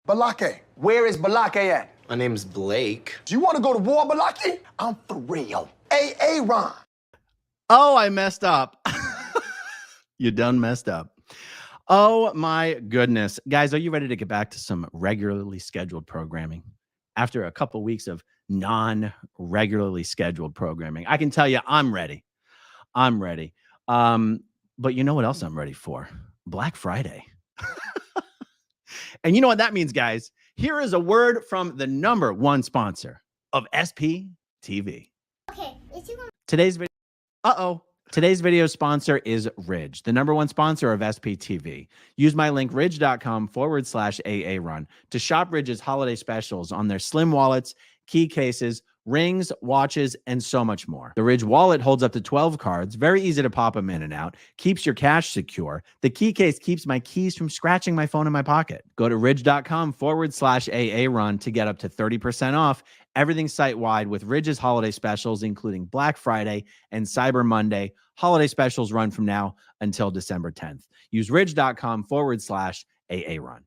Balake. Where is Balake at? My name's Blake. Do you want to go to war, Balake? I'm for real. Ron. Oh, I messed up. You done messed up. Oh, my goodness. Guys, are you ready to get back to some regularly scheduled programming? After a couple of weeks of non-regularly scheduled programming, I can tell you I'm ready. I'm ready. But you know what else I'm ready for? Black Friday. And you know what that means, guys? Here is a word from the #1 sponsor of SPTV. Okay, Today's video sponsor is Ridge, the #1 sponsor of SPTV. Use my link ridge.com/AARun to shop Ridge's holiday specials on their slim wallets, key cases, rings, watches, and so much more. The Ridge wallet holds up to 12 cards, very easy to pop them in and out, keeps your cash secure. The key case keeps my keys from scratching my phone in my pocket. Go to ridge.com/AARun to get up to 30% off everything site-wide with Ridge's holiday specials, including Black Friday and Cyber Monday. Holiday specials run from now until December 10th. Use ridge.com/AARun.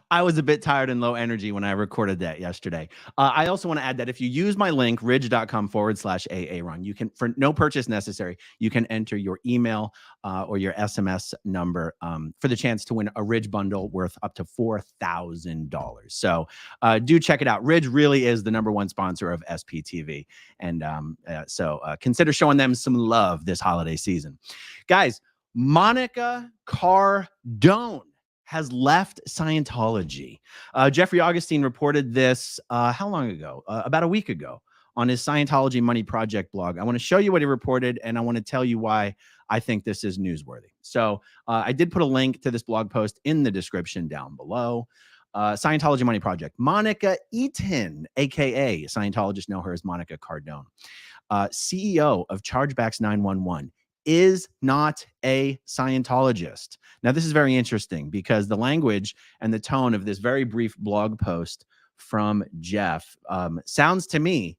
I was a bit tired and low energy when I recorded that yesterday. I also want to add that if you use my link, ridge.com/AARun, you can, for no purchase necessary, you can enter your email or your SMS number for the chance to win a Ridge bundle worth up to $4,000. So do check it out. Ridge really is the #1 sponsor of SPTV. And so consider showing them some love this holiday season. Guys, Monica Cardone has left Scientology. Jeffrey Augustine reported this how long ago? About a week ago on his Scientology Money Project blog. I want to show you what he reported, and I want to tell you why I think this is newsworthy. So I did put a link to this blog post in the description down below. Scientology Money Project. Monica Eaton, a.k.a. Scientologists know her as Monica Cardone, CEO of Chargebacks 911. Is not a Scientologist. Now, this is very interesting because the language and the tone of this very brief blog post from Jeff sounds to me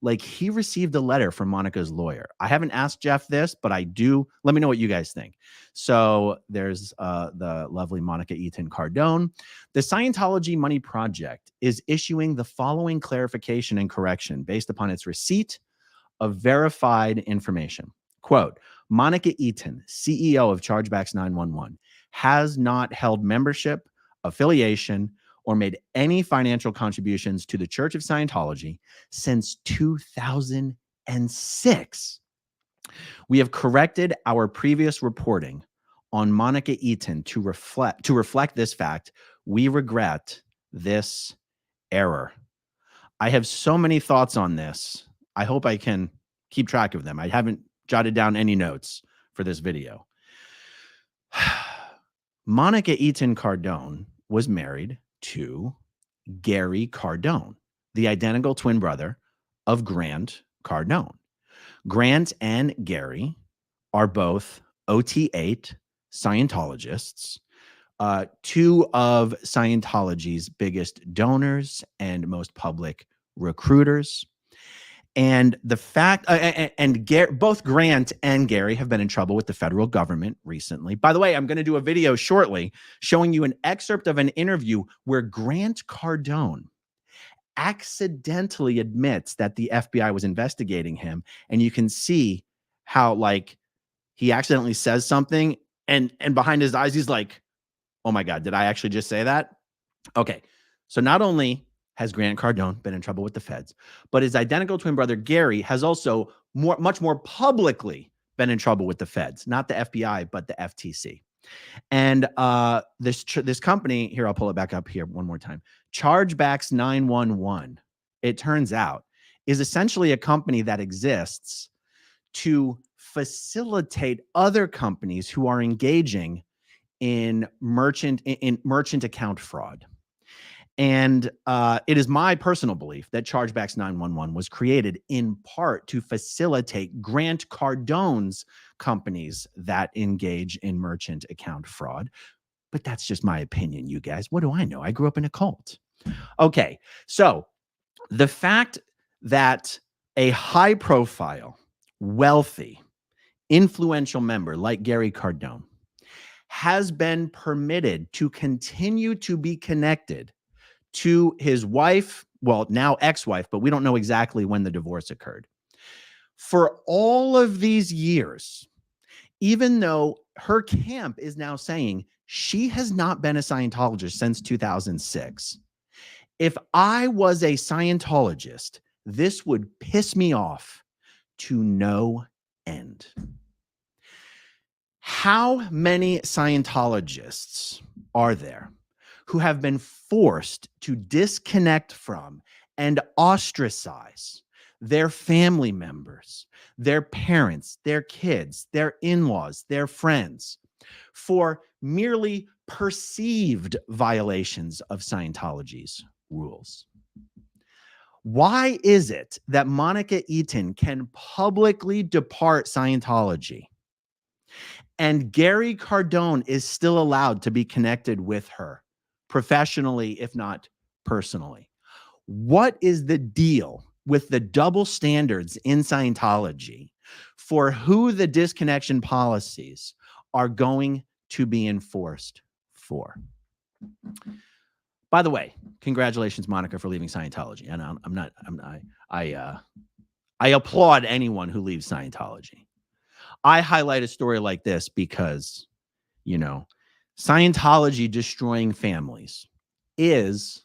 like he received a letter from Monica's lawyer. I haven't asked Jeff this, but I do. Let me know what you guys think. So there's the lovely Monica Eaton Cardone. The Scientology Money Project is issuing the following clarification and correction based upon its receipt of verified information. Quote, Monica Eaton, CEO of Chargebacks 911, has not held membership, affiliation, or made any financial contributions to the Church of Scientology since 2006. We have corrected our previous reporting on Monica Eaton to reflect this fact. We regret this error. I have so many thoughts on this. I hope I can keep track of them. I haven't jotted down any notes for this video. Monica Eaton Cardone was married to Gary Cardone, the identical twin brother of Grant Cardone. Grant and Gary are both OT8 Scientologists, two of Scientology's biggest donors and most public recruiters. And the fact, both Grant and Gary have been in trouble with the federal government recently. By the way, I'm going to do a video shortly showing you an excerpt of an interview where Grant Cardone accidentally admits that the FBI was investigating him. And you can see how, like, he accidentally says something and behind his eyes, he's like, oh my God, did I actually just say that? Okay. So not only has Grant Cardone been in trouble with the feds, but his identical twin brother, Gary, has also much more publicly been in trouble with the feds, not the FBI, but the FTC. And this company, here, I'll pull it back up here one more time. Chargebacks 911, it turns out, is essentially a company that exists to facilitate other companies who are engaging in merchant account fraud. And it is my personal belief that Chargebacks 911 was created in part to facilitate Grant Cardone's companies that engage in merchant account fraud. But that's just my opinion, you guys. What do I know? I grew up in a cult. Okay, so the fact that a high-profile, wealthy, influential member like Gary Cardone has been permitted to continue to be connected to his wife, well, now ex-wife, but we don't know exactly when the divorce occurred. For all of these years, even though her camp is now saying she has not been a Scientologist since 2006. If I was a Scientologist, this would piss me off to no end. How many Scientologists are there who have been forced to disconnect from and ostracize their family members, their parents, their kids, their in-laws, their friends for merely perceived violations of Scientology's rules? Why is it that Monica Eaton can publicly depart Scientology and Gary Cardone is still allowed to be connected with her professionally, if not personally? What is the deal with the double standards in Scientology for who the disconnection policies are going to be enforced for? By the way, congratulations, Monica, for leaving Scientology. And I applaud anyone who leaves Scientology. I highlight a story like this because, you know, Scientology destroying families is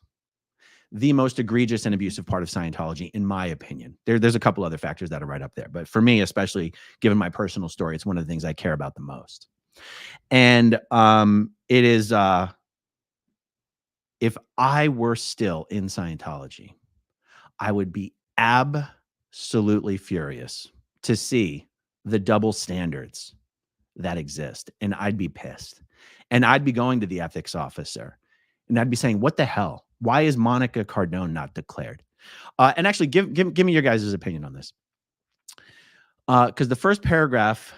the most egregious and abusive part of Scientology, in my opinion. There's a couple other factors that are right up there, but for me, especially given my personal story, it's one of the things I care about the most. And it is, if I were still in Scientology, I would be absolutely furious to see the double standards that exist. And I'd be pissed. And I'd be going to the ethics officer and I'd be saying, what the hell? Why is Monica Cardone not declared? And actually, give me your guys' opinion on this. Because the first paragraph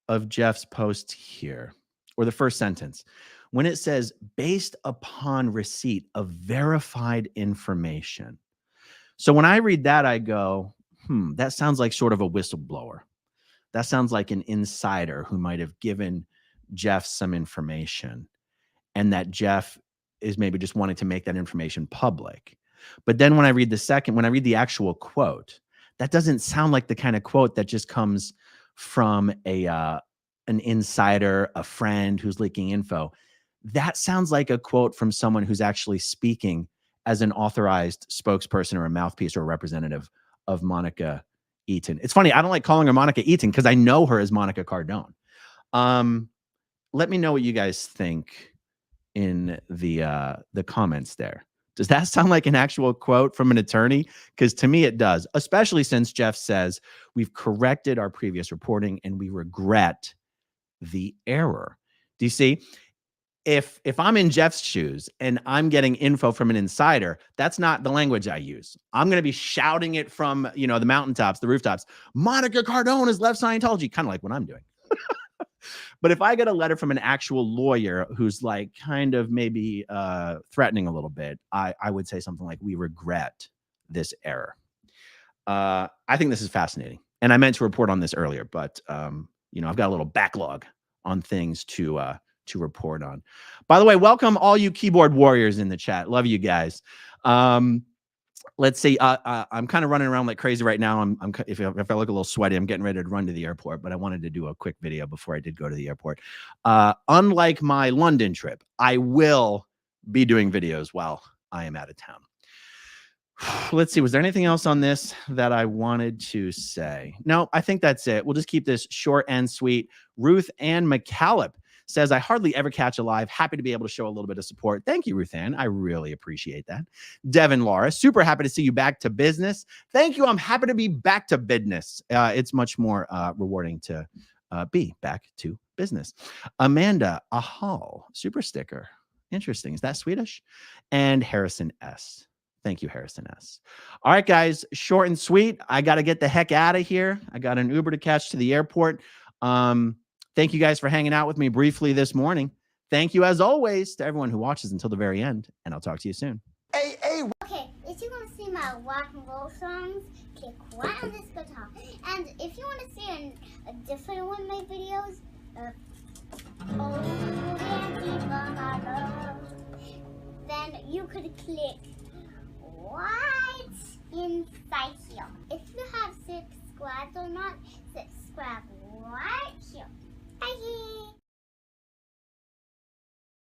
of Jeff's post here, or the first sentence, when it says, based upon receipt of verified information. So when I read that, I go, that sounds like sort of a whistleblower. That sounds like an insider who might have given Jeff some information and that Jeff is maybe just wanting to make that information public. But then when I read the actual quote, that doesn't sound like the kind of quote that just comes from an insider, a friend who's leaking info. That sounds like a quote from someone who's actually speaking as an authorized spokesperson or a mouthpiece or a representative of Monica Eaton. It's funny, I don't like calling her Monica Eaton because I know her as Monica Cardone. Let me know what you guys think in the comments there. Does that sound like an actual quote from an attorney? Because to me it does, especially since Jeff says we've corrected our previous reporting and we regret the error. Do you see? If I'm in Jeff's shoes and I'm getting info from an insider, that's not the language I use. I'm going to be shouting it from, the mountaintops, the rooftops. Monica Cardone has left Scientology, kind of like what I'm doing. But if I get a letter from an actual lawyer who's like kind of maybe threatening a little bit, I would say something like, we regret this error. I think this is fascinating. And I meant to report on this earlier, but I've got a little backlog on things to report on. By the way, welcome all you keyboard warriors in the chat. Love you guys. Let's see. I'm kind of running around like crazy right now. If I look a little sweaty, I'm getting ready to run to the airport, but I wanted to do a quick video before I did go to the airport. Unlike my London trip, I will be doing videos while I am out of town. Let's see. Was there anything else on this that I wanted to say? No, I think that's it. We'll just keep this short and sweet. Ruth Ann McCallop says, I hardly ever catch a live. Happy to be able to show a little bit of support. Thank you, Ruth Ann. I really appreciate that. Devin Laura, super happy to see you back to business. Thank you. I'm happy to be back to business. It's much more rewarding to be back to business. Amanda Ahal, super sticker. Interesting. Is that Swedish? And Harrison S. Thank you, Harrison S. All right, guys, short and sweet. I got to get the heck out of here. I got an Uber to catch to the airport. Thank you guys for hanging out with me briefly this morning. Thank you, as always, to everyone who watches until the very end, and I'll talk to you soon. AA. Okay, if you want to see my rock and roll songs, kick right on this guitar. And if you want to see a different one of my videos, Oh, dancing for my love. Then you could click right inside here. If you have subscribed or not, subscribe